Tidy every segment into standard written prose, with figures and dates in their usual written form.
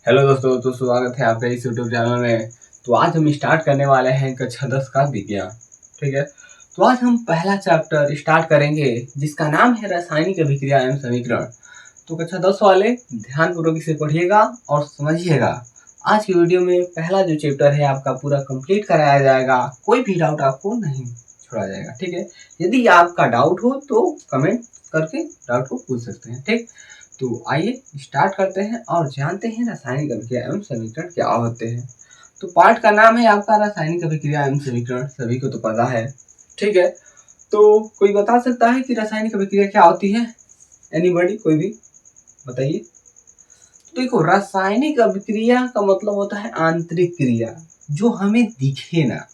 Hello दोस्तों, तो स्वागत है आपका इस यूट्यूब चैनल में। तो आज हम स्टार्ट करने वाले हैं कक्षा 10 का विज्ञान। ठीक है, तो आज हम पहला चैप्टर स्टार्ट करेंगे जिसका नाम है रासायनिक अभिक्रिया एवं समीकरण। तो कक्षा 10 वाले ध्यानपूर्वक इसे पढ़िएगा और समझिएगा। आज की वीडियो में पहला जो चैप्टर है आपका पूरा कंप्लीट कराया जाएगा, कोई भी डाउट आपको नहीं छोड़ा जाएगा। ठीक है, यदि आपका डाउट हो तो कमेंट करके डाउट को पूछ सकते हैं। ठीक, तो आइए स्टार्ट करते हैं और जानते हैं रासायनिक अभिक्रिया एवं समीकरण क्या होते हैं। तो पार्ट का नाम है आपका रासायनिक अभिक्रिया एवं समीकरण, सभी को तो पता है। ठीक है, तो कोई बता सकता है कि रासायनिक अभिक्रिया क्या होती है? एनीबॉडी, कोई भी बताइए। तो देखो, रासायनिक अभिक्रिया का मतलब होता है आंतरिक क्रिया जो हमें दिखे ना।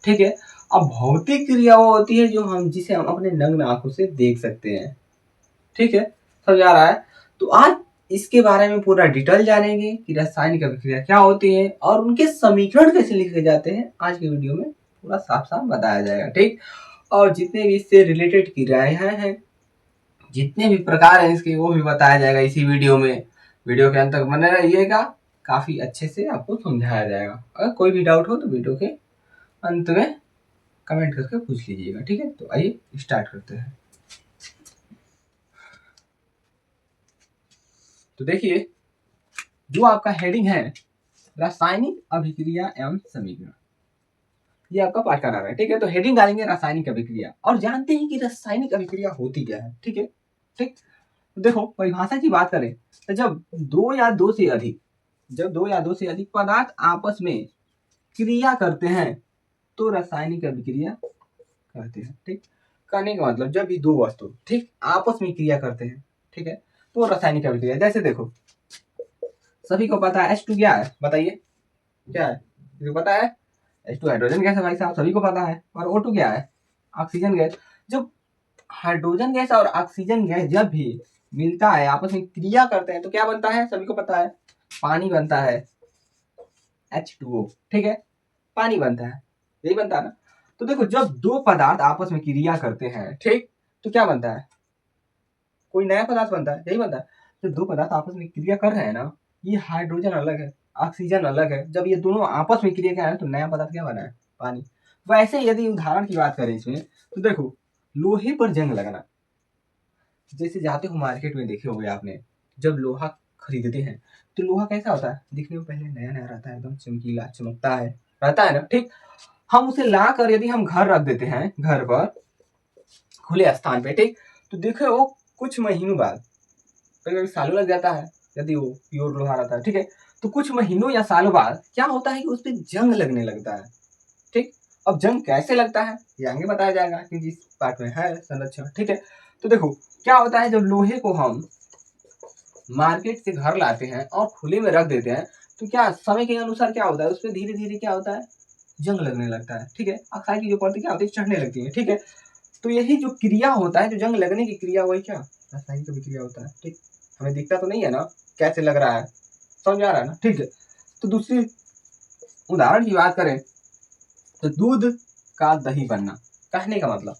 ठीक है, अब भौतिक क्रिया वो होती है जो जिसे हम अपने नग्न आंखों से देख सकते हैं। ठीक है, समझ आ रहा है? तो आज इसके बारे में पूरा डिटेल जानेंगे कि रासायनिक अभिक्रिया क्या होती है और उनके समीकरण कैसे लिखे जाते हैं। आज की वीडियो में पूरा साफ साफ बताया जाएगा। ठीक, और जितने भी इससे रिलेटेड क्रियाएं हैं, जितने भी प्रकार हैं इसके, वो भी बताया जाएगा इसी वीडियो में। वीडियो के अंत तक बने रहिएगा, काफी अच्छे से आपको समझाया जाएगा। अगर कोई भी डाउट हो तो वीडियो के अंत में कमेंट करके पूछ लीजिएगा। ठीक है, तो आइए स्टार्ट करते हैं। तो देखिए, जो आपका हेडिंग है रासायनिक अभिक्रिया एवं समीकरण, ये आपका पाठ का नाम है। ठीक है, तो हेडिंग डालेंगे रासायनिक अभिक्रिया और जानते हैं कि रासायनिक अभिक्रिया होती क्या है। ठीक है, ठीक, तो देखो परिभाषा की बात करें तो जब दो या दो से अधिक पदार्थ आपस में क्रिया करते हैं तो रासायनिक अभिक्रिया कहते हैं। ठीक, कहने का मतलब जब भी दो वस्तु ठीक आपस में क्रिया करते हैं, ठीक है, तो रासायनिक अभिक्रिया। जैसे देखो, सभी को पता है H2 क्या है, बताइए क्या है? किसी को पता है? H2 हाइड्रोजन गैस है भाई साहब, सभी को पता है। और O2 क्या है? Oxygen gas. जब हाइड्रोजन गैस और ऑक्सीजन गैस जब भी मिलता है, आपस में क्रिया करते हैं, तो क्या बनता है? सभी को पता है, पानी बनता है, H2O। ठीक है, पानी बनता है, यही बनता है ना। तो देखो, जब दो पदार्थ आपस में क्रिया करते हैं, ठीक, तो क्या बनता है? कोई नया पदार्थ बनता है, यही बनता है। जब दो पदार्थ आपस में क्रिया कर रहे हैं ना, ये हाइड्रोजन अलग है, ऑक्सीजन अलग है, जब ये दोनों आपस में क्रिया कर रहे हैं तो नया पदार्थ क्या बना है? पानी। वैसे यदि उदाहरण की बात करें इसमें, तो देखो लोहे पर जंग लगना। जैसे जाते हो मार्केट में, देखे होंगे आपने, जब लोहा खरीदते हैं तो लोहा कैसा होता है? दिखने में पहले नया नया रहता है, एकदम चमकीला चमकता है, रहता है ना। ठीक, हम उसे ला कर यदि हम घर रख देते हैं, घर पर खुले स्थान पे, ठीक, तो देखो वो कुछ महीनों बाद, कभी कभी सालों लग जाता है यदि वो प्योर लोहा रहता है। ठीक है, तो कुछ महीनों या सालों बाद क्या होता है कि उस पर जंग लगने लगता है। ठीक, अब जंग कैसे लगता है ये आगे बताया जाएगा क्योंकि इस पार्ट में है संरक्षण। ठीक है, तो देखो क्या होता है, जब लोहे को हम मार्केट से घर लाते हैं और खुले में रख देते हैं तो क्या समय के अनुसार क्या होता है, उसमें धीरे धीरे क्या होता है? जंग लगने लगता है। ठीक है, ऑक्साइड की जो परत क्या होती है? चढ़ने लगती है। ठीक है, तो यही जो क्रिया होता है, जो जंग लगने की क्रिया, वही क्या रासायनिक अभिक्रिया होता है। ठीक, हमें दिखता तो नहीं है ना कैसे लग रहा है, समझ आ रहा है ना। ठीक है, तो दूसरी उदाहरण की बात करें तो दूध का दही बनना। कहने का मतलब,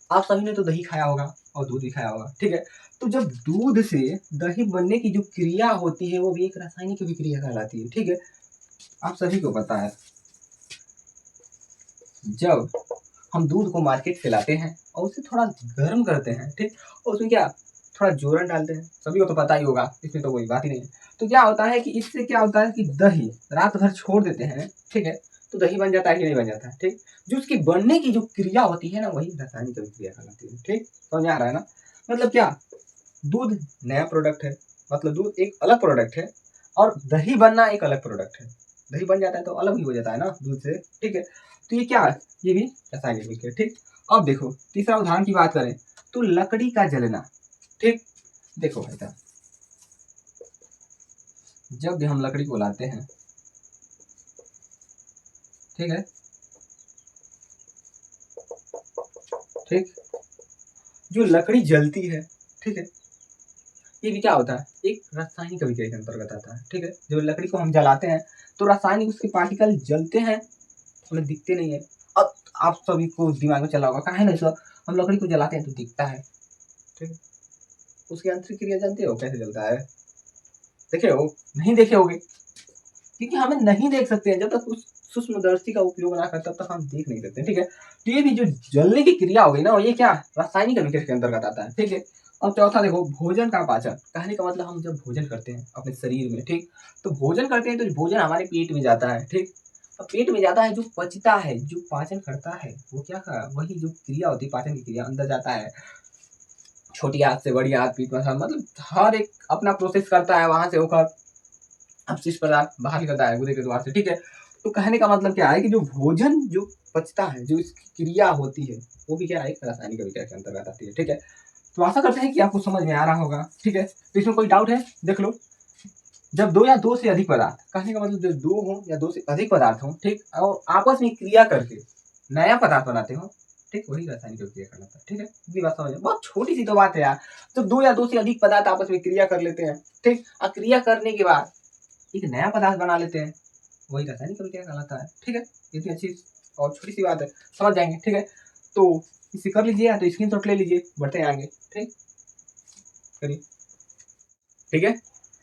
आप सभी ने तो दही खाया होगा और दूध भी खाया होगा। ठीक है, तो जब दूध से दही बनने की जो क्रिया होती है वो भी एक रासायनिक अभिक्रिया कहलाती है। ठीक है, आप सभी को पता है, जब हम दूध को मार्केट से लाते हैं और उसे थोड़ा गर्म करते हैं, ठीक, और उसमें क्या थोड़ा जोरन डालते हैं, सभी को तो पता ही होगा, इसमें तो कोई बात ही नहीं है। तो क्या होता है कि इससे क्या होता है कि दही रात भर छोड़ देते हैं, ठीक है, तो दही बन जाता है कि नहीं बन जाता है? ठीक, जो उसकी बनने की जो क्रिया होती है ना, वही रासायनिक अभिक्रिया कहलाती है। ठीक, समझ आ रहा है ना? मतलब क्या, दूध नया प्रोडक्ट है, मतलब दूध एक अलग प्रोडक्ट है और दही बनना एक अलग प्रोडक्ट है। दही बन जाता है तो अलग ही हो जाता है ना दूध से। ठीक है, तो ये क्या है? ये भी रासायनिक अभिक्रिया। ठीक, अब देखो तीसरा उदाहरण की बात करें तो लकड़ी का जलना। ठीक, देखो भाई साहब, जब भी हम लकड़ी को लाते हैं, ठीक है, ठीक, जो लकड़ी जलती है, ठीक है, ये भी क्या होता है? एक रासायनिक अभिक्रिया के अंतर्गत आता है। ठीक है, जब लकड़ी को हम जलाते हैं तो रासायनिक उसके पार्टिकल जलते हैं, हमें दिखते नहीं है। अब आप सभी को दिमाग में चला होगा, काहे नहीं सर, हम लकड़ी को जलाते हैं तो दिखता है। ठीक, उसकी आंतरिक क्रिया जानते हो कैसे जलता है? देखे हो? नहीं देखे होगे, क्योंकि हमें नहीं देख सकते हैं, जब तक उस सूक्ष्मदर्शी का उपयोग ना करें तब तक हम देख नहीं सकते, ठीक है। तो ये भी जो जलने की क्रिया हो गई ना, ये क्या रासायनिक अभिक्रिया के अंतर्गत आता है, ठीक है। और चौथा देखो, भोजन का पाचन। कहने का मतलब हम जब भोजन करते हैं अपने शरीर में, ठीक, तो भोजन करते हैं तो भोजन हमारे पेट में जाता है, ठीक। और पेट में जाता है, जो पचता है, जो पाचन करता है, वो क्या वही जो क्रिया होती है पाचन की क्रिया, अंदर जाता है, छोटी आंत से बड़ी आंत, पीठ में, मतलब हर एक अपना प्रोसेस करता है, वहां से होकर अपशिष्ट पदार्थ बाहर निकलता है गुदे के द्वार से, ठीक है। तो कहने का मतलब क्या है कि जो भोजन जो पचता है, जो इसकी क्रिया होती है, वो भी क्या है, एक रासायनिक अभिक्रिया के अंतर्गत आती है, ठीक है। तो आशा करते हैं कि आपको समझ में आ रहा होगा, ठीक है। तो इसमें कोई डाउट है, देख लो। जब दो या दो से अधिक पदार्थ, कहने का मतलब जब दो हो या दो से अधिक पदार्थ हो, ठीक, और आपस में क्रिया करके नया पदार्थ बनाते हो, ठीक, वही रासायनिक अभिक्रिया कहलाता है, ठीक है। इतनी बात समझ, बहुत छोटी सी तो बात है यार। तो दो या दो से अधिक पदार्थ आपस में क्रिया कर लेते हैं, ठीक, और क्रिया करने के बाद एक नया पदार्थ बना लेते हैं, वही रासायनिक अभिक्रिया कहलाता है, ठीक है। इतनी अच्छी और छोटी सी बात है, समझ जाएंगे, ठीक है। तो इसे कर लीजिए, या तो स्क्रीन शॉट ले लीजिए, बढ़ते हैं आगे, ठीक, करिए, ठीक है,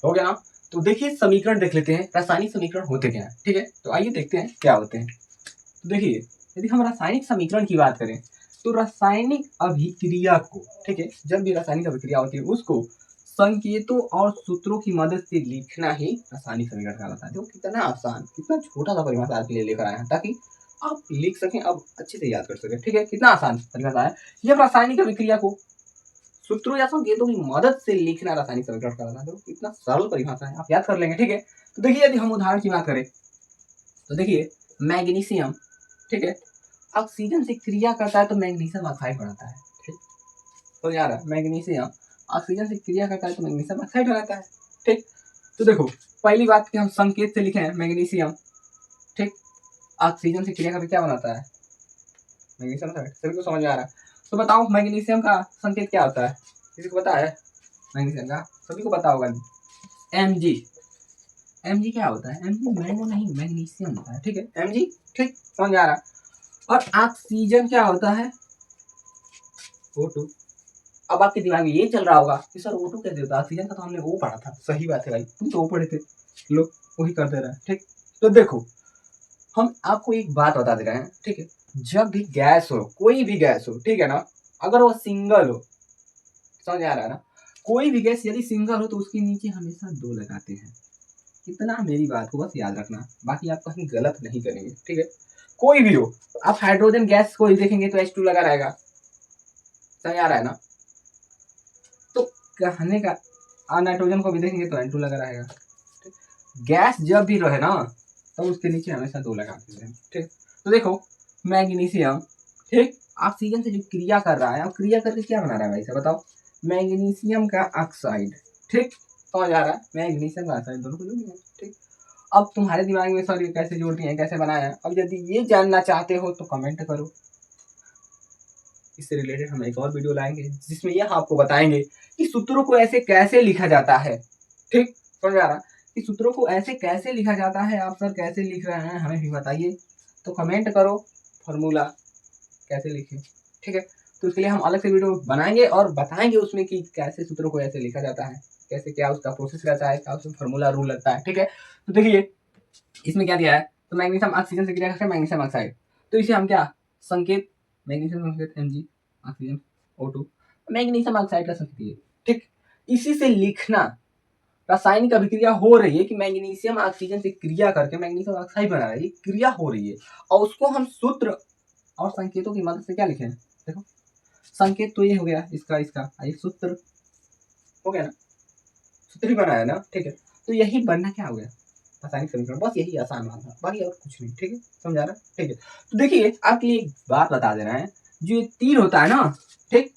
हो गया ना। तो देखिए समीकरण देख लेते हैं, रासायनिक समीकरण होते क्या है, ठीक है। तो आइए देखते हैं क्या होते हैं। तो देखिए, यदि हम रासायनिक समीकरण की बात करें, तो रासायनिक अभिक्रिया को, ठीक है, जब भी रासायनिक अभिक्रिया होती है उसको संकेतों और सूत्रों की मदद से लिखना ही रासायनिक समीकरण कहलाता है। देखो कितना आसान, कितना छोटा सा परिभाषा आपके लिए लेकर आए हैं, ताकि आप लिख सकें, अब अच्छे से याद कर सकें, ठीक है। कितना आसान परिभाषा है। जब रासायनिक अभिक्रिया को सूत्रों या संकेतों की मदद से लिखना रासायनिक समीकरण कहलाता है। तो इतना सरल परिभाषा है, आप याद कर लेंगे, ठीक है। तो देखिए, यदि हम उदाहरण की बात करें, तो देखिए मैग्नीशियम, ठीक है, ऑक्सीजन से क्रिया करता है तो मैग्नीशियम ऑक्साइड बनाता है, ठीक। तो यार मैग्नीशियम ऑक्सीजन से क्रिया करता है तो मैग्नीशियम ऑक्साइड बनाता है, ठीक। तो देखो, पहली बात कि हम संकेत से लिखे हैं मैग्नीशियम, ठीक, ऑक्सीजन से क्रिया करके क्या बनाता है, मैग्नीशियम ऑक्साइड। सभी को समझ में आ रहा है। तो बताओ मैग्नीशियम का संकेत क्या होता है, किसी को पता है? मैग्नीशियम का सभी को पता होगा, Mg। Mg क्या होता है? Mg मैंगो नहीं, मैग्नीशियम होता है, ठीक है, Mg, ठीक, समझ आ रहा है। और ऑक्सीजन क्या होता है? O2। अब आपके दिमाग में ये चल रहा होगा कि सर O2 कैसे होता है, ऑक्सीजन का तो हमने O पढ़ा था। सही बात है भाई, तुम तो O पढ़े थे, लो वही कर दे रहा है, ठीक। तो देखो, हम आपको एक बात बता दे रहे हैं, ठीक है। जब भी गैस हो, कोई भी गैस हो, ठीक है ना, अगर वो सिंगल हो, समझ आ रहा है ना, कोई भी गैस यदि सिंगल हो तो उसके नीचे हमेशा दो लगाते हैं। इतना मेरी बात को बस याद रखना, बाकी आप कहीं गलत नहीं करेंगे, ठीक है। कोई भी हो, आप हाइड्रोजन गैस को ही देखेंगे तो H2 लगा रहेगा, समझ आ रहा है ना। तो कहने का, नाइट्रोजन को भी देखेंगे तो N2 लगा रहेगा। गैस जब भी रहे ना, तो उसके नीचे हमेशा दो लगा देते हैं, ठीक। तो देखो मैग्नीशियम, ठीक, ऑक्सीजन से जो क्रिया कर रहा है, अब क्रिया करके क्या बना रहा है भाई साहब, बताओ, मैग्नीशियम का ऑक्साइड, ठीक, समझ आ रहा है, मैग्नीशियम का ऑक्साइड दोनों को जोड़ दिया, ठीक। अब तुम्हारे दिमाग में सर ये कैसे जोड़ती हैं, कैसे बनाया है, अब यदि ये जानना चाहते हो तो कमेंट करो। इससे रिलेटेड हम एक और वीडियो लाएंगे जिसमें यह आपको बताएंगे कि सूत्रों को ऐसे कैसे लिखा जाता है, ठीक, समझ आ रहा, कि सूत्रों को ऐसे कैसे लिखा जाता है। आप सर कैसे लिख रहे हैं हमें भी बताइए, तो कमेंट करो, फार्मूला कैसे लिखें, ठीक है। तो उसके लिए हम अलग से वीडियो बनाएंगे और बताएंगे उसमें कि कैसे सूत्रों को ऐसे लिखा जाता है, कैसे क्या उसका प्रोसेस रहता है, क्या उसमें फार्मूला रूल लगता है, ठीक है। तो देखिए इसमें क्या दिया है, तो मैग्नीशियम ऑक्सीजन से क्रिया करके मैग्नीशियम ऑक्साइड, तो इसे हम क्या संकेत, मैग्नीशियम संकेत Mg, oxygen O2, magnesium oxide का संकेत ये, ठीक। इसी से लिखना रासायनिक अभिक्रिया हो रही है कि मैग्नीशियम ऑक्सीजन से क्रिया करके मैग्नीशियम ऑक्साइड बना रहा है, ये क्रिया हो रही है, और उसको हम सूत्र और संकेतों की मदद से क्या लिखे, देखो संकेत तो ये हो गया इसका, इसका ये सूत्र हो गया ना, सूत्र ही बना है ना, ठीक है। तो यही बनना क्या हो गया, रासायनिक समीकरण, बस यही आसान बात है, बाकी और कुछ नहीं, ठीक है, समझा रहा, ठीक है। तो देखिए आपके लिए एक बात बता दे रहे हैं, जो ये तीर होता है ना, ठीक,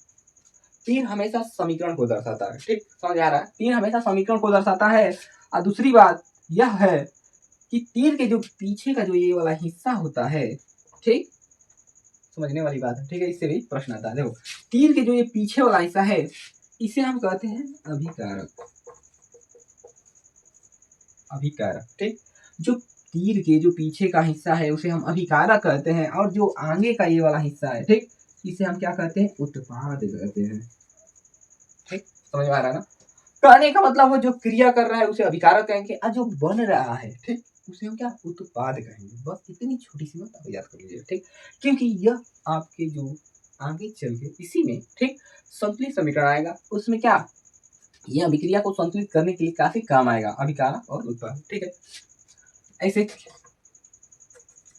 तीर हमेशा समीकरण को दर्शाता है, ठीक, समझ आ रहा है, तीर हमेशा समीकरण को दर्शाता है। और दूसरी बात यह है कि तीर के जो पीछे का जो ये वाला हिस्सा होता है, ठीक, समझने वाली बात है, ठीक है, इससे भी प्रश्न आता है। देखो तीर के जो ये पीछे वाला हिस्सा है, इसे हम कहते हैं अभिकारक, अभिकारक, ठीक। जो तीर के जो पीछे का हिस्सा है उसे हम अभिकारक कहते हैं, और जो आगे का ये वाला हिस्सा है, ठीक, इसे हम क्या कहते हैं, उत्पाद कहते हैं, ठीक, समझ में आ रहा है ना। कहने का मतलब वो जो क्रिया कर रहा है उसे अभिकारक कहेंगे, और जो बन रहा है, ठीक, उसे हम क्या उत्पाद कहेंगे। बस इतनी छोटी सी बात आप याद कर लीजिए, ठीक। क्योंकि यह आपके जो आगे चल के इसी में, ठीक, संतुलित समीकरण आएगा, उसमें क्या यह अभिक्रिया को संतुलित करने के लिए काफी काम आएगा, अभिकारक और उत्पाद, ठीक है। ऐसे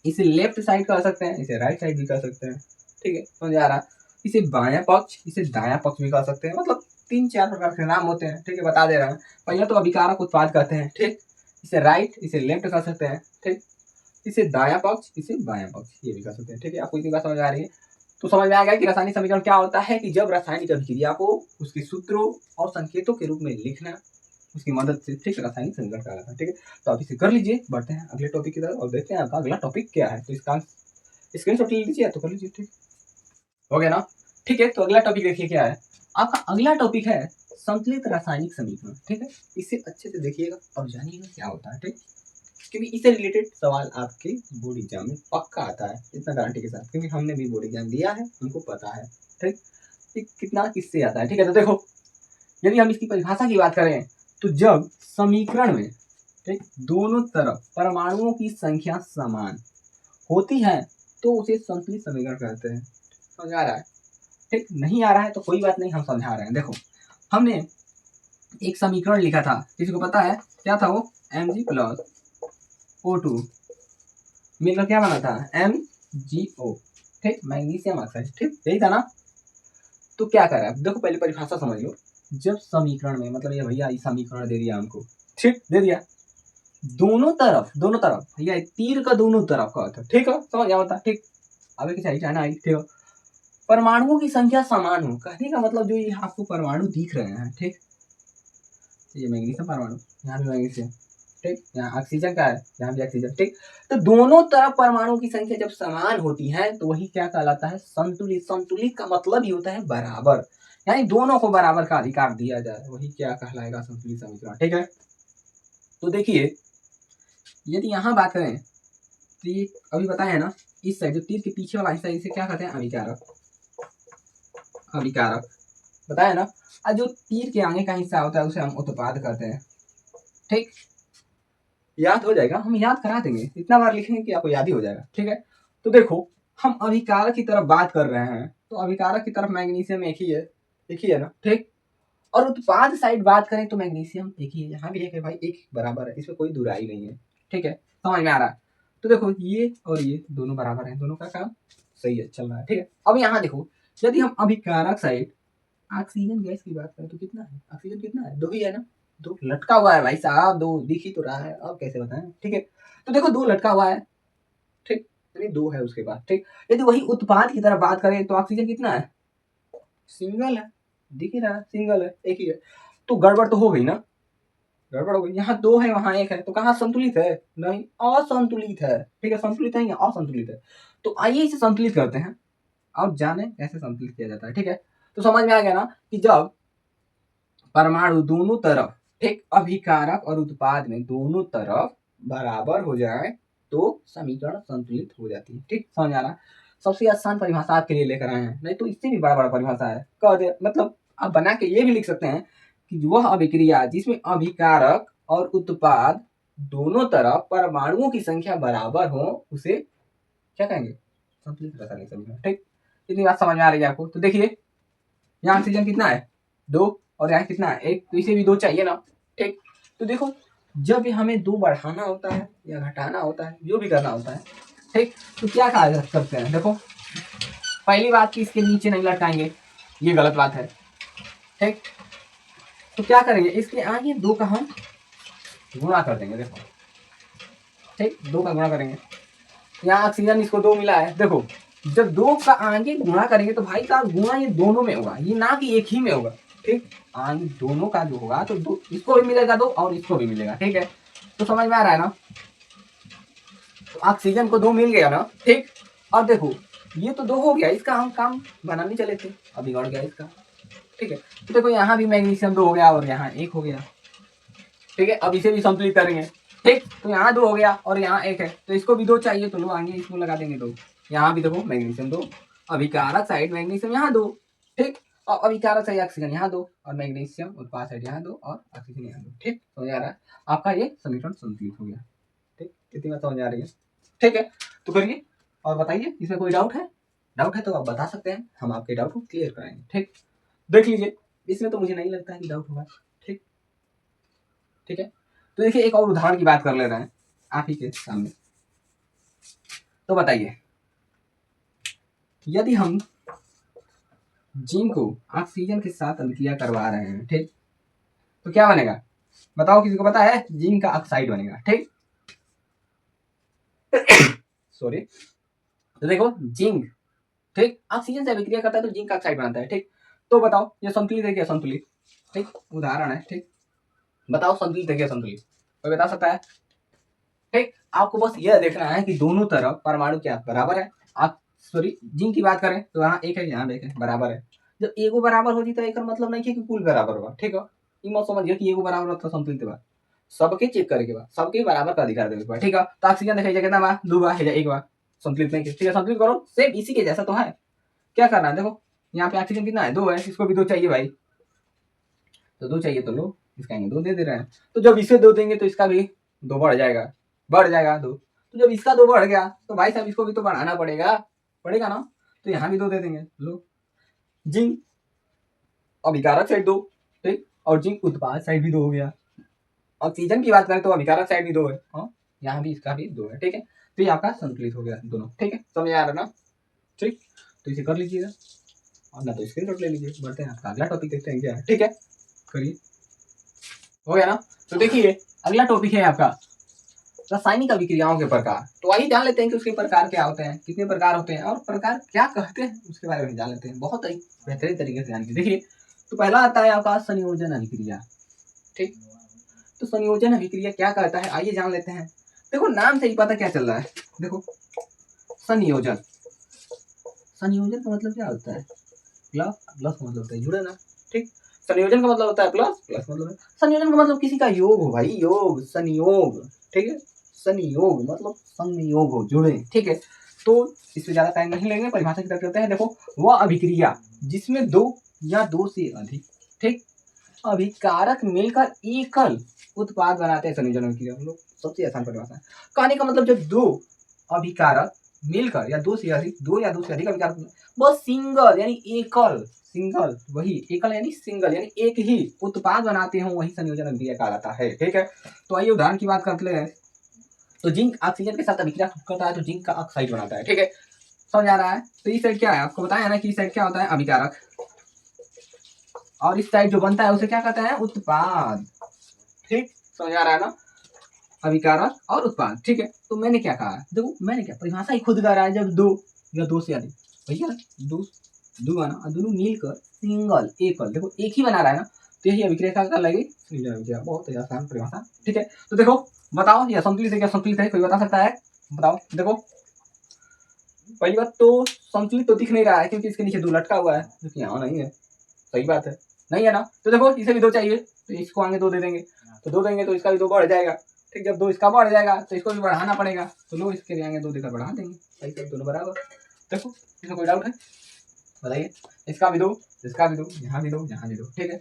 इसे लेफ्ट साइड कर सकते हैं, इसे राइट साइड भी कर सकते हैं, ठीक है, समझ आ रहा। इसे बायां पक्ष, इसे दायां पक्ष भी कर सकते हैं, मतलब 3-4 प्रकार के नाम होते हैं, ठीक है, बता दे रहे हैं। पहले तो अभिकारक उत्पाद कहते हैं, ठीक। इसे राइट, इसे लेफ्ट कर सकते हैं, ठीक। इसे दायां पक्ष, इसे बायां पक्ष, ये भी कर सकते हैं, ठीक है। आपको इतनी बात समझ आ रही है तो समझ में आ गया कि रासायनिक समीकरण क्या होता है, कि जब रासायनिक अभिक्रिया को उसके सूत्रों और संकेतों के रूप में लिखना, उसकी मदद से, ठीक, रासायनिक समीकरण कहलाता है, ठीक है। तो आप इसे कर लीजिए, बढ़ते हैं अगले टॉपिक की तरफ और देखते हैं आपका अगला टॉपिक क्या है। तो इसका स्क्रीनशॉट ले लीजिए तो कर लीजिए, ठीक हो गया ना। ठीक है, तो अगला टॉपिक देखिए क्या है। आपका अगला टॉपिक है संतुलित रासायनिक समीकरण, ठीक है। इसे अच्छे से देखिएगा और जानिएगा क्या होता है, ठीक, क्योंकि इससे रिलेटेड सवाल आपके बोर्ड एग्जाम में पक्का आता है, इतना गारंटी के साथ, क्योंकि हमने भी बोर्ड एग्जाम दिया है, हमको पता है, ठीक, कि कितना किससे आता है, ठीक है। तो देखो, यदि हम इसकी परिभाषा की बात करें तो जब समीकरण में, ठीक, दोनों तरफ परमाणुओं की संख्या समान होती है तो उसे संतुलित समीकरण कहते हैं। समझ आ रहा है, ठीक। नहीं आ रहा है तो कोई बात नहीं, हम समझा रहे हैं। देखो, हमने एक समीकरण लिखा था, किसी को पता है क्या था वो, Mg+O2 मिलकर क्या बना था, MgO, ठीक, मैग्नीशियम ऑक्साइड, ठीक, यही था ना। तो क्या कर रहा है, देखो पहले परिभाषा समझ लो। जब समीकरण में, मतलब ये भैया इस समीकरण दे दिया हमको, ठीक, दे दिया, दोनों तरफ भैया तीर का दोनों तरफ का होता है, ठीक है, समझ आता, ठीक। अब एक चाहिए चाहना आई, ठीक है। परमाणुओं की संख्या समान हो, कहने का मतलब जो ये आपको परमाणु दिख रहे हैं, ठीक, ये मैग्नीशियम परमाणु, यहाँ भी मैग्नीशियम, ठीक, यहाँ ऑक्सीजन का है, यहाँ भी ऑक्सीजन, ठीक। तो दोनों तरफ परमाणु की संख्या जब समान होती है तो वही क्या कहलाता है, संतुलित। संतुलित का मतलब ही होता है बराबर, यानी दोनों को बराबर का अधिकार दिया जाए, वही क्या कहलाएगा, संतुलित समीकरण, ठीक है। तो देखिए, यदि यहाँ बात करें तो ये अभी बताया है ना, इस साइड जो तीर के पीछे वाला हिस्सा, इसे क्या कहते हैं, अभिकारक, अभिकारक बताया ना। और जो तीर के आगे का हिस्सा होता है उसे हम उत्पाद कहते हैं, ठीक। याद हो जाएगा, हम याद करा देंगे, इतना बार लिखेंगे कि आपको याद ही हो जाएगा, ठीक है। तो देखो, हम अभिकारक की तरफ बात कर रहे हैं तो अभिकारक की तरफ मैग्नीशियम एक ही है ना, ठीक। और उत्पाद साइड बात करें तो मैग्नीशियम एक ही है, यहाँ भी एक है भाई, एक बराबर है, इसमें कोई दुराई नहीं है, ठीक है, समझ में आ रहा है। तो देखो, ये और ये दोनों बराबर है, दोनों का काम सही है, चल रहा है, ठीक है। अब यहाँ देखो, यदि हम अभिकारक साइड ऑक्सीजन गैस की बात करें तो कितना है, ऑक्सीजन कितना है, 2 ही है ना, 2 लटका हुआ है भाई साहब, 2 दिख ही तो रहा है, अब कैसे बताएं, ठीक है। तो देखो 2 लटका हुआ है, ठीक, यानी 2 है उसके बाद, ठीक। यदि वही उत्पाद की तरफ बात करें तो ऑक्सीजन कितना है, सिंगल है, दिख ही रहा है, सिंगल है, एक ही है। तो गड़बड़ तो हो गई ना, गड़बड़ हो गई, यहाँ 2 है वहां 1 है, तो कहाँ संतुलित है, नहीं, असंतुलित है, ठीक है, संतुलित है या असंतुलित है। तो आइए इसे संतुलित करते हैं और जाने कैसे संतुलित किया जाता है, ठीक है। तो समझ में आ गया ना कि जब परमाणु दोनों तरफ, ठीक, अभिकारक और उत्पाद में दोनों तरफ बराबर हो जाए तो समीकरण संतुलित हो जाती है, ठीक, समझ आ रहा। सबसे आसान परिभाषा आपके लिए लेकर आए हैं, नहीं तो इससे भी बड़ा बड़ा परिभाषा है, कह दे, मतलब आप बना के ये भी लिख सकते हैं कि वह अभिक्रिया जिसमें अभिकारक और उत्पाद दोनों तरफ परमाणुओं की संख्या बराबर हो उसे क्या कहेंगे, संतुलित रासायनिक समीकरण, ठीक। इतनी बात समझ में आ रही है आपको। तो देखिए, यहाँ ऑक्सीजन कितना है, 2, और यहाँ कितना है, 1, तो इसे भी 2 चाहिए ना, ठीक। तो देखो, जब हमें 2 बढ़ाना होता है या घटाना होता है, जो भी करना होता है, ठीक, तो क्या कहा करते हैं, देखो, पहली बात कि इसके नीचे नहीं लटकाएंगे, ये गलत बात है, ठीक। तो क्या करेंगे, इसके आगे 2 का हम गुणा कर देंगे, देखो, ठीक, 2 का गुणा करेंगे। यहाँ ऑक्सीजन इसको 2 मिला है, देखो, जब 2 का आगे गुणा करेंगे तो भाई साहब गुणा ये दोनों में होगा, ये ना कि एक ही में होगा, ठीक। आगे दोनों का जो होगा तो इसको भी मिलेगा 2 और इसको भी मिलेगा, ठीक है। तो समझ में आ रहा है ना, तो ऑक्सीजन को 2 मिल गया ना, ठीक। और देखो, ये तो 2 हो गया, इसका हम काम बनाने चले थे, अब बिगड़ गया इसका, ठीक है। तो देखो, यहाँ भी मैग्नीशियम 2 हो गया और यहाँ 1 हो गया, ठीक है। अब इसे भी संतुलित करेंगे, ठीक। तो यहाँ 2 हो गया और यहाँ 1 है, तो इसको भी 2 चाहिए, तो लो आगे इसको लगा देंगे 2, यहाँ भी देखो मैग्नीशियम 2, अभिकारक साइड मैग्नीशियम यहाँ 2, ठीक। और अभिकारक साइड ऑक्सीजन यहाँ 2 और मैग्नीशियम उत्पाद साइड यहाँ 2 और ऑक्सीजन यहाँ 2, ठीक, समझ आ रहा है। आपका ये समीकरण संतुलित हो गया, ठीक, कितनी बात समझ आ रही है? ठीक है, तो करिए और बताइए इसमें कोई डाउट है? डाउट है तो आप बता सकते हैं, हम आपके डाउट को क्लियर कराएंगे। ठीक, देख लीजिए, इसमें तो मुझे नहीं लगता है कि डाउट होगा। ठीक, ठीक है, तो देखिए एक और उदाहरण की बात कर ले रहे हैं आप ही के सामने। तो बताइए, यदि हम जिंक को ऑक्सीजन के साथ अभिक्रिया करवा रहे हैं, ठीक, तो क्या बनेगा? बताओ, किसी को पता है? जिंक का ऑक्साइड बनेगा। ठीक, सॉरी, तो देखो जिंक, ठीक, ऑक्सीजन से अभिक्रिया करता है तो जिंक का ऑक्साइड बनाता है। ठीक, तो बताओ ये संतुलित है क्या? संतुलित, ठीक, उदाहरण है। ठीक, बताओ संतुलित है क्या? संतुलित, कोई बता सकता है? ठीक, आपको बस यह देखना है कि दोनों तरफ परमाणु क्या बराबर है। आप सॉरी जिंक की बात करें तो यहाँ एक है, यहाँ एक है, बराबर है। जब एगो बराबर हो जी तो एक मतलब नहीं कि कुल बराबर होगा। ठीक है, ये मत समझिए कि एगो बराबर तो संतुलित बा, सबके चेक करे के बाद सबके बराबर का अधिकार देवे के बाद। ठीक है, तो ऑक्सीजन देखिए कितना बा? 2 बा, एक बा, संतुलित नहीं। ठीक है, संतुलित करो, सेम इसी के जैसा तो है। क्या करना है? देखो यहाँ पे ऑक्सीजन कितना है? 2 है, इसको भी 2 चाहिए भाई, तो 2 चाहिए तो लो, इसका 2 दे रहे हैं। तो जब इसे 2 देंगे तो इसका भी 2 बढ़ जाएगा, बढ़ जाएगा 2। तो जब इसका 2 बढ़ गया तो भाई साहब इसको भी तो बढ़ाना पड़ेगा, पड़ेगा ना। तो यहाँ भी 2 दे देंगे, लो। जिंक अभिकारक साइड 2, ठीक, और जिंक उत्पाद साइड भी 2 हो गया। ऑक्सीजन की बात करें तो अभिकारक साइड भी 2 है, हाँ, यहाँ भी इसका भी 2 है। ठीक है, तो ये आपका संतुलित हो गया दोनों। ठीक है, समझ आ रहा ना? ठीक, तो इसे कर लीजिएगा और ना तो स्क्रीनशॉट ले लीजिए। बढ़ते हैं आपका अगला टॉपिक, देखते हैं क्या है। ठीक है, करिए, हो गया ना? तो देखिए अगला टॉपिक है आपका रासायनिक अभिक्रियाओं के प्रकार। तो आइए जान लेते हैं कि उसके प्रकार क्या होते हैं, कितने प्रकार होते हैं और प्रकार क्या कहते हैं, उसके बारे में जान लेते हैं बहुत ही बेहतरीन तरीके से जानिए। देखिए, तो पहला आता है आपका संयोजन अभिक्रिया। ठीक, तो संयोजन अभिक्रिया क्या कहता है, आइए जान लेते हैं। देखो नाम से ही पता क्या चल रहा है। देखो संयोजन, संयोजन का मतलब क्या होता है? प्लस, प्लस का मतलब होता है जुड़े ना। ठीक, संयोजन का मतलब होता है प्लस, प्लस मतलब है संयोजन का मतलब किसी का योग हो भाई, योग, संयोग। ठीक है, संयोग मतलब संयोग हो, जुड़े। ठीक है, तो इससे ज्यादा टाइम नहीं लेंगे, परिभाषा की तरफ चलते हैं। देखो, वह अभिक्रिया जिसमें 2 या 2 से अधिक, ठीक, अभिकारक मिलकर एकल उत्पाद बनाते हैं, संयोजन अभिक्रिया। हम लोग सबसे आसान परिभाषा है। कहने का मतलब जब 2 अभिकारक मिलकर या 2 से अधिक, 2 या 2 से अधिक अभिकारक, बस सिंगल यानी एकल, सिंगल वही एकल यानी सिंगल यानी एक ही उत्पाद बनाते हो, वही संयोजन अभिक्रिया कहलाता है। ठीक है, तो आइए उदाहरण की बात करते हैं। तो जिंक ऑक्सीजन के साथ अभिक्रिया करता है तो जिंक का ऑक्साइड बनाता है। ठीक है, समझ आ रहा है? तो इस साइड क्या है, आपको बताया ना कि इस साइड क्या होता है? अभिकारक, और इस साइड जो बनता है उसे क्या कहते हैं? उत्पाद। ठीक, समझ आ रहा है ना? अभिकारक और उत्पाद। ठीक है, तो मैंने क्या कहा? देखो मैंने क्या परिभाषा ही खुद कह रहा है, जब 2 या 2 से अधिक, भैया 2 2 बना और दोनों मिलकर सिंगल, एकल, देखो एक ही बना रहा है ना, तो यही अभिक्रिया का लगे संयोजन अभिक्रिया। बहुत आसान परिभाषा। ठीक है, तो देखो बताओ यह संतुलित है क्या? संतुलित है, कोई बता सकता है? बताओ। देखो पहली बात तो संतुलित तो दिख नहीं रहा है क्योंकि इसके नीचे 2 लटका हुआ है, जो कि यहाँ नहीं है। सही बात है, नहीं है ना? तो देखो इसे भी 2 चाहिए तो इसको आगे 2 दे देंगे, तो 2 देंगे तो इसका भी 2 बढ़ जाएगा। ठीक, जब 2 इसका बढ़ जाएगा तो इसको भी बढ़ाना पड़ेगा, तो लो इसके लिए आगे 2 देकर बढ़ा देंगे। सही, सब दोनों बराबर। देखो इसमें कोई डाउट है? बताइए। इसका भी 2, इसका भी 2, यहाँ भी 2, यहाँ भी 2। ठीक है,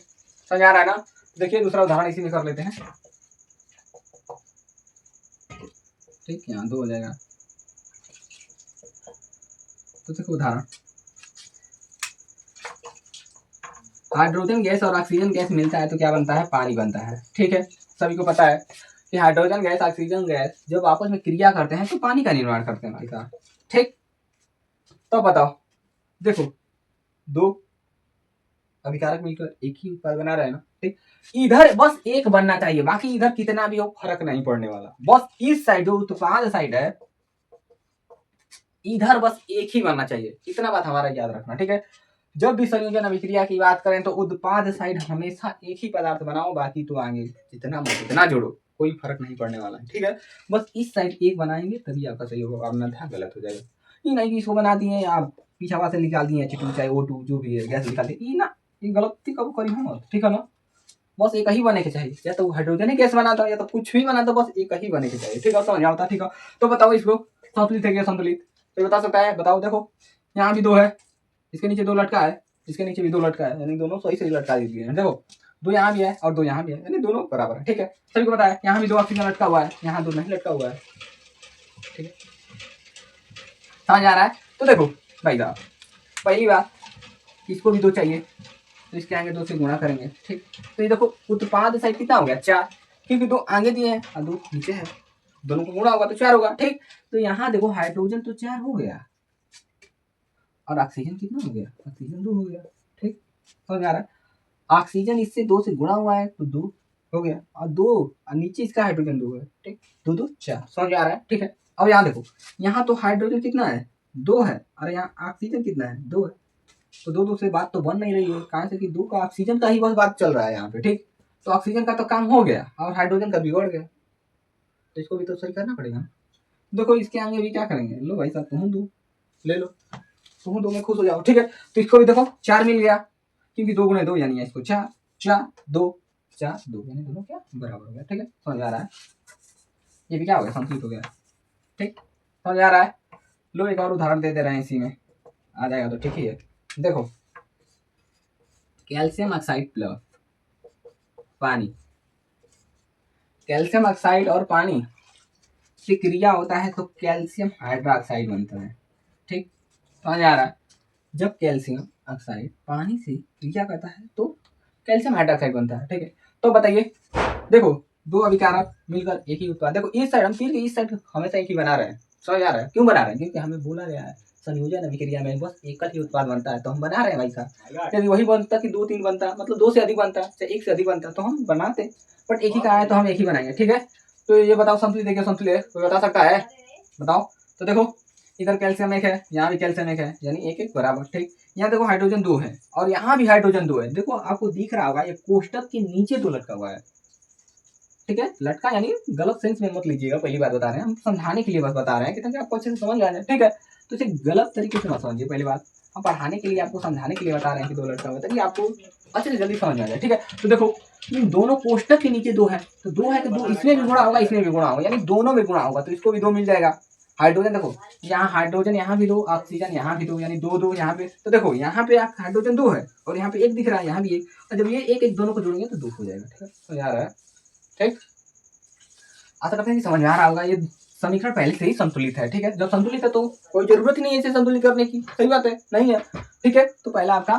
समझ आ रहा है ना? देखिए दूसरा उदाहरण इसी में कर लेते हैं। ठीक, यहाँ 2 हो जाएगा। तो देखो उदाहरण, हाइड्रोजन गैस और ऑक्सीजन गैस मिलता है तो क्या बनता है? पानी बनता है। ठीक है, सभी को पता है कि हाइड्रोजन गैस ऑक्सीजन गैस जब आपस में क्रिया करते हैं तो पानी का निर्माण करते हैं भाई साहब। ठीक, तो बताओ, देखो 2 अभिकारक मिलकर एक ही उत्पाद बना रहे हैं ना। ठीक, इधर बस एक बनना चाहिए, बाकी इधर कितना भी हो फर्क नहीं पड़ने वाला। बस इस साइड जो उत्पाद साइड है इधर बस एक ही बनना चाहिए, इतना बात हमारा याद रखना। ठीक है, जब भी संयोजन अभिक्रिया की बात करें तो उत्पाद साइड हमेशा एक ही पदार्थ बनाओ, बाकी तो आगे जितना जोड़ो कोई फर्क नहीं पड़ने वाला है। ठीक है, बस इस साइड एक बनाएंगे तभी आपका सही होगा, वरना था गलत हो जाएगा। ये नहीं कि इसको बना दिए आप पीछा से निकाल दिए H2 चाहे O2 जो भी है गैस निकाल दिए, ये ना, ये गलती कब करी हम। ठीक है ना, बस एक ही बने के चाहिए, या तो हाइड्रोजन गैस बना दो या तो कुछ भी बना दो, बस एक ही बने के चाहिए। ठीक है, समझ आता? ठीक है, तो बताओ इसको संतुलित है क्या? संतुलित तो बता सकता है? बताओ। देखो यहाँ भी 2 है, इसके नीचे 2 लटका है, इसके नीचे भी 2 लटका है, यानी दोनों सही सही लटका दिए हैं। देखो 2 यहाँ भी है और 2 यहाँ भी है, यानी दोनों बराबर है। ठीक है, सभी को पता है यहाँ भी 2 ऑक्सीजन लटका हुआ है, यहाँ 2 नहीं लटका हुआ है। ठीक है, समझ आ रहा है। तो देखो भाई साहब, पहली बात इसको भी 2 चाहिए, तो इसके आगे 2 से गुणा करेंगे। ठीक, तो ये देखो उत्पाद साइड कितना हो गया 4, क्योंकि 2 आगे दिए हैं और 2 नीचे है, दोनों को गुणा होगा तो 4 होगा। ठीक, तो यहाँ देखो हाइड्रोजन तो 4 हो गया और ऑक्सीजन कितना हो गया, ऑक्सीजन 2 हो गया। ठीक, समझ आ रहा है। ऑक्सीजन इससे 2 से गुणा हुआ है तो 2 हो गया, और 2 और नीचे इसका हाइड्रोजन 2 है। ठीक, 2 2 4, समझ आ रहा है। ठीक है, अब यहाँ देखो, यहाँ तो हाइड्रोजन कितना है 2 है, और यहाँ ऑक्सीजन कितना है 2 है, तो 2 2 से बात तो बन नहीं रही है, कहाँ से कि 2 का ऑक्सीजन का ही बस बात चल रहा है यहाँ पे। ठीक, तो ऑक्सीजन का तो काम हो गया और हाइड्रोजन का बिगड़ गया, तो इसको भी तो सही करना पड़ेगा। देखो इसके आगे भी क्या करेंगे, लो भाई साहब तुम 2 ले लो, तुम 2 में खुश हो जाओ। ठीक है, तो इसको भी देखो 4 मिल गया, क्योंकि 2 गुणे 2 यानी इसको 4 4 2 4 2 यानी दोनों क्या बराबर हो गया। ठीक है, समझ आ रहा है, ये भी क्या हो गया संतुलित हो गया। ठीक, समझ आ रहा है। लो एक और उदाहरण दे रहे हैं, इसी में आ जाएगा तो ठीक ही है। देखो कैल्शियम ऑक्साइड प्लस पानी, कैल्शियम ऑक्साइड और पानी की क्रिया होता है तो कैल्शियम हाइड्रोक्साइड बनता है। ठीक, समझ आ रहा है। जब कैल्शियम ऑक्साइड पानी से क्रिया करता है तो कैल्शियम हाइड्रोक्साइड बनता है। ठीक है, तो बताइए, देखो 2 अभिकारक मिलकर एक ही उत्पाद, देखो इस साइड हम तीर के इस साइड हमेशा एक ही बना रहे हैं, समझ आ रहा है। क्यों बना रहे हैं, क्योंकि हमें बोला गया है संयोजन अभिक्रिया में बस एक ही उत्पाद बनता है, तो हम बना रहे हैं भाई साहब। यदि वही बनता कि 2 3 बनता, मतलब 2 से अधिक बनता, चाहे 1 से अधिक बनता, तो हम बनाते, बट एक ही का है तो हम एक ही बनाएंगे। ठीक है, तो ये बताओ संतुलित है क्या, संतुलित है, कोई बता सकता है, बताओ। तो देखो इधर कैल्शियम 1 है, यहाँ भी कैल्शियम 1 है, यानी 1 1 बराबर। ठीक, यहाँ देखो हाइड्रोजन 2 है और यहाँ भी हाइड्रोजन 2 है। देखो आपको दिख रहा होगा ये कोष्टक के नीचे 2 लटका हुआ है। ठीक है, लटका यानी गलत सेंस में मत लीजिएगा, पहली बात बता रहे हैं, हम समझाने के लिए बस बता रहे हैं कि ताकि आपको अच्छे से समझ आ जाए। ठीक है, तो इसे गलत तरीके से मत समझिए, पहली बात हम पढ़ाने के लिए आपको समझाने के लिए बता रहे हैं कि 2 लटका हुआ है, ताकि आपको अच्छे से जल्दी समझ आ जाए। ठीक है, तो देखो इन दोनों कोष्टक के नीचे 2 है, तो 2 है तो 2 इसमें भी गुणा होगा, इसमें भी गुणा होगा, यानी दोनों में गुणा होगा, तो इसको भी 2 मिल जाएगा। हाइड्रोजन देखो यहाँ हाइड्रोजन यहाँ भी 2, ऑक्सीजन यहाँ भी 2, यानी 2 2 यहाँ पे, तो देखो यहाँ पे हाइड्रोजन 2 है और यहाँ पे 1 दिख रहा है, यहाँ भी 1, और जब ये 1 1 दोनों को जोड़ेंगे तो 2 हो जाएगा। ठीक है, समझ आ रहा है। ठीक, आशा करते हैं कि समझ में आ रहा होगा, ये समीकरण पहले से ही संतुलित है। ठीक है, जब संतुलित है तो कोई जरूरत ही नहीं है इसे संतुलित करने की, सही बात है, नहीं है। ठीक है, तो पहला आपका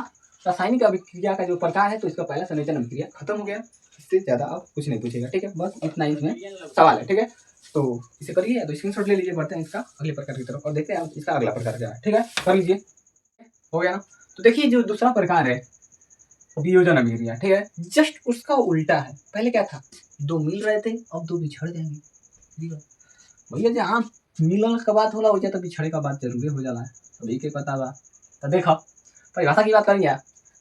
रासायनिक अभिक्रिया का जो प्रकार है, तो इसका पहला संयोजन अभिक्रिया खत्म हो गया, इससे ज्यादा आप कुछ नहीं पूछेगा। ठीक है, बस इतना ही इसमें सवाल है। ठीक है, तो इसे करिए या तो स्क्रीनशॉट ले लीजिए, बढ़ते हैं इसका अगले प्रकार की तरफ और देखते हैं इसका अगला प्रकार क्या है। ठीक है, कर लीजिए, हो गया ना। तो देखिए जो दूसरा प्रकार है वियोजन अभिक्रिया, ठीक है, जस्ट उसका उल्टा है। पहले क्या था, 2 मिल रहे थे, अब 2 बिछड़ जाएंगे। भैया जहाँ मिलन का बात होला हो जाए तो बिछड़े का बात जरूरी हो जाला है, सभी के पता बा। तो देखो परिभाषा की बात करेंगे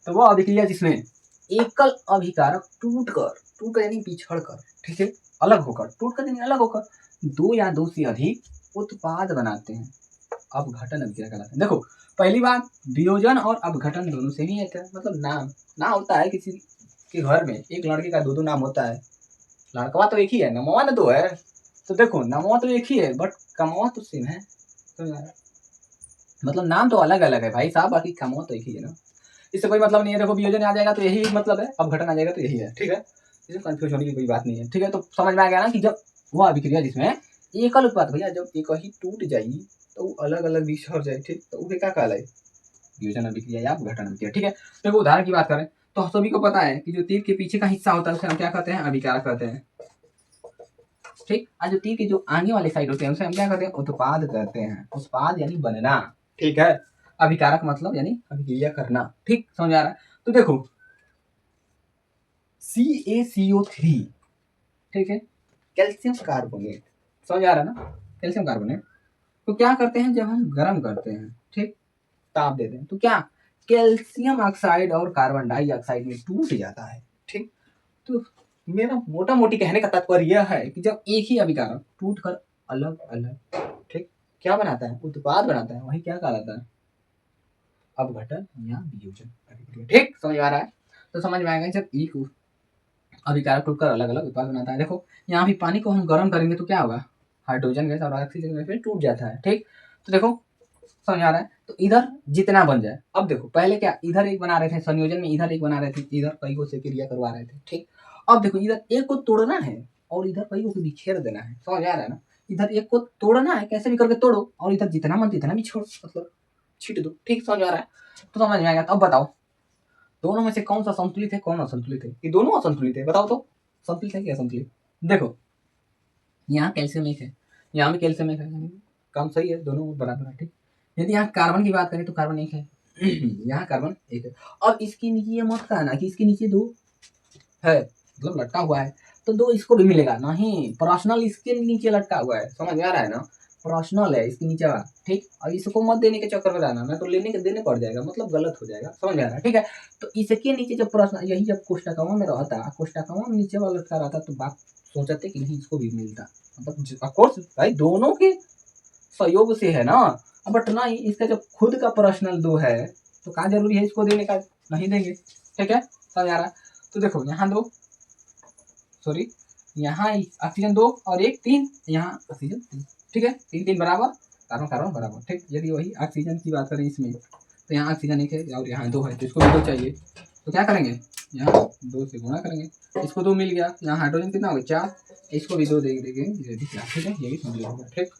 तो वो अभिक्रिया जिसमें एकल अभिकारक टूट कर यानी बिछड़ कर, ठीक है, अलग होकर, टूट कर यानी अलग होकर 2 या 2 से अधिक उत्पाद बनाते हैं, अपघटन अभिक्रिया कहलाते हैं। देखो पहली बात, वियोजन और अपघटन दोनों से ही है, मतलब नाम होता है किसी के घर में एक लड़के का 2 2 नाम होता है, लड़कवा तो एक ही है, नमवा ना 2 है, तो देखो नमवा तो एक ही है बट कमवा तो सेम है, तो मतलब नाम तो अलग अलग है भाई साहब, बाकी कमवा तो एक ही है ना, इससे कोई मतलब नहीं है। देखो वियोजन आ जाएगा तो यही मतलब है, अपघटन आ जाएगा तो यही है। ठीक है, इसमें कंफ्यूज होने की कोई बात नहीं है। ठीक है, तो समझ में आ गया ना कि जब वो अभिक्रिया जिसमें एकल उत्पाद, भैया जब एक ही टूट जाएगी तो वो अलग अलग बिछड़ जाए, ठीक, तो वो क्या कहलाए, वियोजन अभिक्रिया या अपघटन अभिक्रिया। ठीक है, देखो उदाहरण की बात करें तो सभी को पता है कि जो तीर के पीछे का हिस्सा होता है उसे हम क्या कहते हैं, अभिकारक कहते हैं। ठीक, आज जो तीर के जो आगे वाले साइड होते हैं उसे हम क्या कहते हैं, उत्पाद कहते हैं। उत्पाद यानी बनना, ठीक है, अभिकारक मतलब यानी अभिक्रिया करना। ठीक, समझ आ रहा है। तो देखो CaCO3, ठीक है, कैल्शियम कार्बोनेट, समझ आ रहा है ना, कैल्शियम कार्बोनेट तो क्या करते हैं, जब हम गर्म करते हैं, ठीक, ताप देते हैं, तो क्या कैल्शियम ऑक्साइड और कार्बन डाइऑक्साइड में टूट जाता है। ठीक, तो मेरा मोटा मोटी कहने का तात्पर्य यह है कि जब एक ही अभिकारक टूट कर अलग अलग, ठीक, क्या बनाता है, उत्पाद बनाता है, वही क्या कहलाता है, अपघटन या वियोजन अभिक्रिया। ठीक, समझ में आ रहा है। तो समझ में आएगा जब एक अभिकारक टूटकर अलग अलग उत्पाद बनाता है। देखो यहाँ भी पानी को हम गर्म करेंगे तो क्या होगा, हाइड्रोजन गैस और ऑक्सीजन गैस में टूट जाता है। ठीक, तो देखो समझ आ रहा है। तो इधर जितना बन जाए, अब देखो पहले क्या इधर एक बना रहे थे संयोजन में, इधर एक बना रहे थे, इधर कई को से क्रिया करवा रहे थे। ठीक, अब देखो इधर एक को तोड़ना है और इधर कई को बिखेर देना है, समझ आ रहा है ना, इधर एक को तोड़ना है, कैसे भी करके तोड़ो, और इधर जितना मन इतना भी छोड़, मतलब छीट दो। ठीक, समझ आ रहा है? तो समझ में आएगा। तो अब बताओ दोनों में से कौन सा संतुलित है, कौन असंतुलित है? ये दोनों असंतुलित है, बताओ तो संतुलित है क्या असंतुलित? देखो यहाँ कैल्शियम एक है, यहाँ भी कैल्शियम एक है, काम सही है, दोनों बराबर है। ठीक, यदि यहाँ कार्बन की बात करें तो कार्बन एक है, यहाँ कार्बन एक है। अब इसके नीचे ये मत कहना कि इसके नीचे दो है, मतलब लटका हुआ है तो दो इसको भी मिलेगा, नहीं, पर्सनल इसके नीचे लटका हुआ है, समझ में आ रहा है ना? पर्सनल है इसके नीचे वाला। ठीक, और इसको मत देने के चक्कर में रहना, मैं तो लेने के देने पड़ जाएगा, मतलब गलत हो जाएगा, समझ में आ रहा है? ठीक है, तो इसके नीचे जब प्रश्न यही जब कोष्टकवा में रहता, कोष्टकवा में नीचे वाला लटका रहता तो बात सोचते कि नहीं इसको भी मिलता, मतलब ऑफकोर्स भाई दोनों के सहयोग से है ना। बट नहीं, इसका जब खुद का पर्सनल दो है तो क्या जरूरी है इसको देने का, नहीं देंगे। ठीक है, समझ आ रहा है? तो देखो यहाँ दो, सॉरी यहाँ ऑक्सीजन दो और एक तीन, यहाँ ऑक्सीजन तीन। ठीक है, तीन तीन बराबर, कार्बन कार्बन बराबर। ठीक, यदि वही ऑक्सीजन की बात करें इसमें तो यहाँ ऑक्सीजन एक है और यहाँ दो है, तो इसको भी दो चाहिए, तो क्या करेंगे यहाँ दो से गुणा करेंगे, इसको दो मिल गया। यहाँ हाइड्रोजन कितना हो गया चार, इसको भी दो देंगे, ये भी चार। ठीक है, ये भी समझ होगा। ठीक,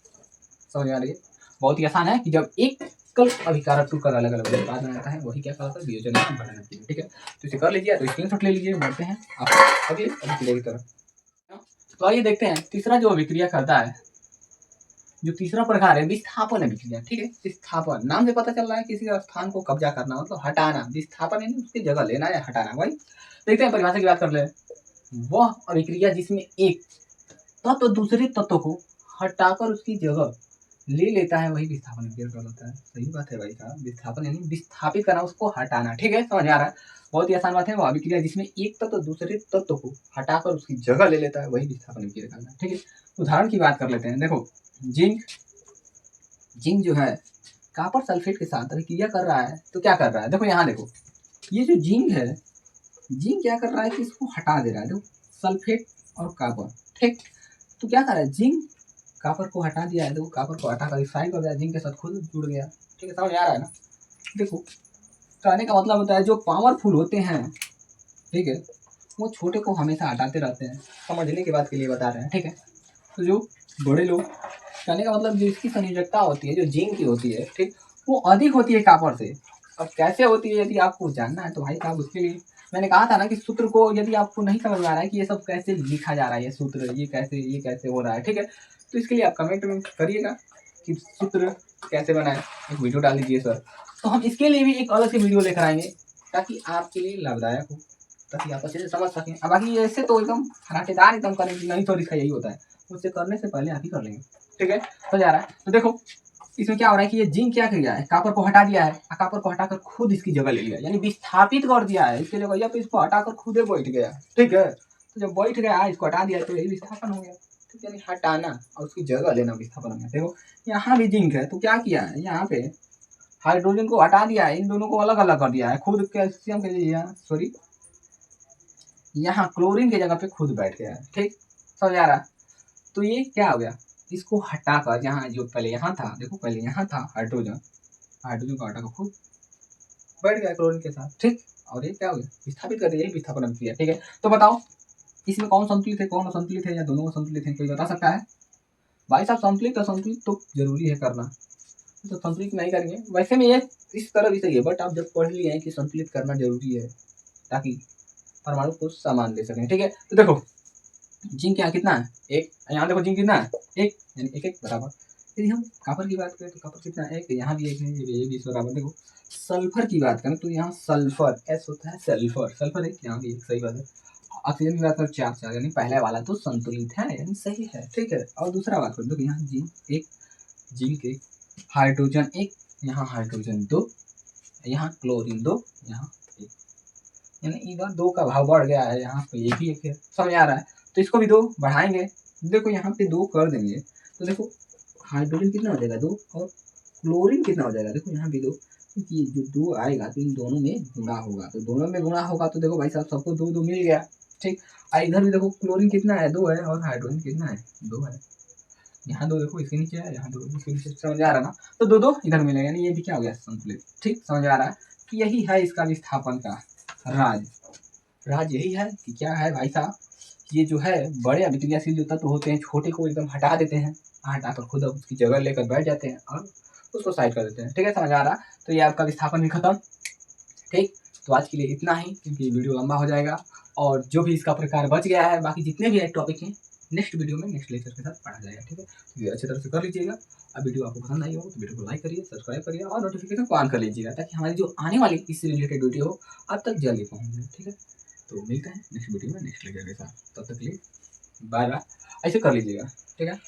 समझ आ रही है? बहुत ही आसान है कि जब एक कल अभिकारक टू कर अलग अलग उत्पाद बनाता है वही क्या कहलाता है, वियोजन बढ़ाना चाहिए। ठीक है, तो इसे कर लीजिए, तो स्क्रीनशॉट ले लीजिए, बढ़ते हैं आप अगले अभिक्रिया की तरफ। तो आइए देखते हैं तीसरा जो अभिक्रिया करता है, जो तीसरा प्रकार है विस्थापन अभिक्रिया। ठीक है, विस्थापन नाम से पता चल रहा है किसी स्थान को कब्जा करना, मतलब हटाना। विस्थापन यानी उसकी जगह लेना या हटाना। भाई देखते हैं परिभाषा की बात कर ले। वह अभिक्रिया जिसमें एक तत्व दूसरे तत्व को हटाकर उसकी जगह ले लेता है वही विस्थापन अभिक्रिया कहलाता है। सही बात है भाई साहब, विस्थापन यानी विस्थापित करना, उसको हटाना। ठीक है, समझ आ रहा है? बहुत ही आसान बात है। वो अभिक्रिया जिसमें एक तत्व दूसरे तत्व को हटाकर उसकी जगह ले लेता है वही विस्थापन अभिक्रिया कहलाता है। ठीक है, उदाहरण की बात कर लेते हैं। देखो जिंक, जिंक जो है कॉपर सल्फेट के साथ अभिक्रिया कर रहा है तो क्या कर रहा है, देखो यहाँ देखो, ये जो जिंक है, जिंक क्या कर रहा है कि इसको हटा दे रहा है। देखो सल्फेट और कॉपर, ठीक, तो क्या कर रहा है, जिंक कॉपर को हटा दिया है। देखो कॉपर को हटाकर रिफाइन कर दिया, जिंक के साथ खुद जुड़ गया। ठीक है, समझ आ रहा है ना? देखो कहने का मतलब होता है जो पावरफुल होते हैं, ठीक है, वो छोटे को हमेशा हटाते रहते हैं। समझने की बात के लिए बता रहे हैं। ठीक है, तो जो बड़े लोग, कहने का मतलब जो इसकी संयोजकता होती है, जो जिंक की होती है, ठीक, वो अधिक होती है कॉपर से। अब कैसे होती है यदि आपको जानना है तो भाई साहब उसके लिए मैंने कहा था ना कि सूत्र को यदि आपको नहीं समझ में आ रहा है कि ये सब कैसे लिखा जा रहा है, ये सूत्र ये कैसे हो रहा है, ठीक है, तो इसके लिए आप कमेंट में करिएगा कि सूत्र कैसे बनाए, एक वीडियो डाल दीजिए सर। तो हम इसके लिए भी एक अलग से वीडियो लेकर आएंगे ताकि आपके लिए लाभदायक हो, ताकि आप अच्छे से समझ सकें। अब बाकी ऐसे तो एकदम हराटेदार एकदम करेंगे नहीं, तो इसका यही होता है, उससे करने से पहले आप ही कर लेंगे। ठीक है, तो जा रहा है। तो देखो इसमें क्या हो रहा है कि ये जिंक क्या किया है, कॉपर को हटा दिया है, कॉपर को हटाकर खुद इसकी जगह ले लिया, यानी विस्थापित कर दिया है इसके जगह, या तो इसको हटाकर खुद ही बैठ गया। ठीक है, तो जब बैठ गया इसको हटा दिया तो यही विस्थापन हो गया। ठीक, यानी हटाना और उसकी जगह लेना विस्थापन हो गया। देखो यहाँ भी जिंक है तो क्या किया है, यहाँ पे हाइड्रोजन को हटा दिया है, इन दोनों को अलग अलग कर दिया है, खुद कैल्शियम के लिए, सॉरी यहाँ क्लोरीन की जगह पे खुद बैठ गया है। ठीक, समझ आ रहा है? तो ये क्या हो गया, इसको हटाकर यहाँ जो पहले यहाँ था, देखो पहले यहाँ था हाइड्रोजन, हाइड्रोजन को हटाकर खुद बैठ गया क्लोरीन के साथ। ठीक, और ये क्या हो गया, विस्थापित कर दिया, यही विस्थापन अभिक्रिया। ठीक है, तो बताओ इसमें कौन संतुलित है, कौन असंतुलित है, या दोनों संतुलित है, कोई बता सकता है? भाई साहब संतुलित असंतुलित तो जरूरी है करना, तो संतुलित नहीं करेंगे। वैसे में ये इस तरह भी सही है, बट आप जब पढ़ लिए हैं कि संतुलित करना जरूरी है ताकि परमाणु को सामान दे सकें। ठीक है, तो देखो जिंक यहाँ कितना है, एक, यहाँ देखो जिंक कितना है, एक, यानी एक एक बराबर। यदि हम कॉपर की बात करें तो कॉपर कितना है, एक, यहाँ भी एक है, ये भी इस बराबर। देखो सल्फर की बात करें तो यहाँ सल्फर एस होता है, सल्फर सल्फर एक, यहाँ भी एक, सही बात है। ऑक्सीजन की बात करें चार चार, यानी पहले वाला तो संतुलित है, यानी सही है। ठीक है, और दूसरा बात करें देखो यहाँ जिंक एक, जिंक एक, हाइड्रोजन एक, यहाँ हाइड्रोजन दो, यहाँ क्लोरीन दो, यहाँ एक, यानी इधर दो का भाव बढ़ गया है, यहाँ पे एक ही एक है। समझ आ रहा है? तो इसको भी दो बढ़ाएंगे, देखो यहाँ पे दो कर देंगे तो देखो हाइड्रोजन कितना हो जाएगा दो, और क्लोरीन कितना हो जाएगा, देखो यहाँ भी दो, क्योंकि जो दो आएगा तो इन दोनों में गुणा होगा, तो दोनों में गुणा होगा तो देखो भाई साहब सबको दो दो मिल गया। ठीक, और इधर भी देखो क्लोरीन कितना है, दो है, और हाइड्रोजन कितना है, दो है। यहाँ दो देखो इसके नीचे है, यहाँ दो इसके नीचे, समझ आ रहा ना? तो दो दो इधर मिलेगा, यानी ये भी क्या हो गया, संतुलित। ठीक, समझ आ रहा है कि यही है इसका विस्थापन का राज। राज यही है कि क्या है भाई साहब, ये जो है बड़े अभिक्रियाशील जो तत्व होते हैं छोटे को एकदम हटा देते हैं, हटाकर खुद उसकी जगह लेकर बैठ जाते हैं और उसको साइड कर देते हैं। ठीक है, समझ आ रहा? तो ये आपका विस्थापन भी खत्म। ठीक, तो आज के लिए इतना ही, क्योंकि ये वीडियो लंबा हो जाएगा और जो भी इसका प्रकार बच गया है, बाकी जितने भी टॉपिक हैं नेक्स्ट वीडियो में नेक्स्ट लेक्चर के साथ पढ़ा जाएगा। ठीक है, तो ये अच्छी तरह से कर लीजिएगा। अब वीडियो आपको पसंद आई हो तो वीडियो को लाइक करिए, सब्सक्राइब करिए और नोटिफिकेशन को ऑन कर लीजिएगा, ताकि हमारी जो आने वाली इससे रिलेटेड वीडियो हो आप तक जल्दी पहुँच जाए। ठीक है, तो मिलते हैं नेक्स्ट वीडियो में नेक्स्ट लेक्चर के साथ, तब तक के लिए बाय बाय। ऐसे कर लीजिएगा। ठीक है।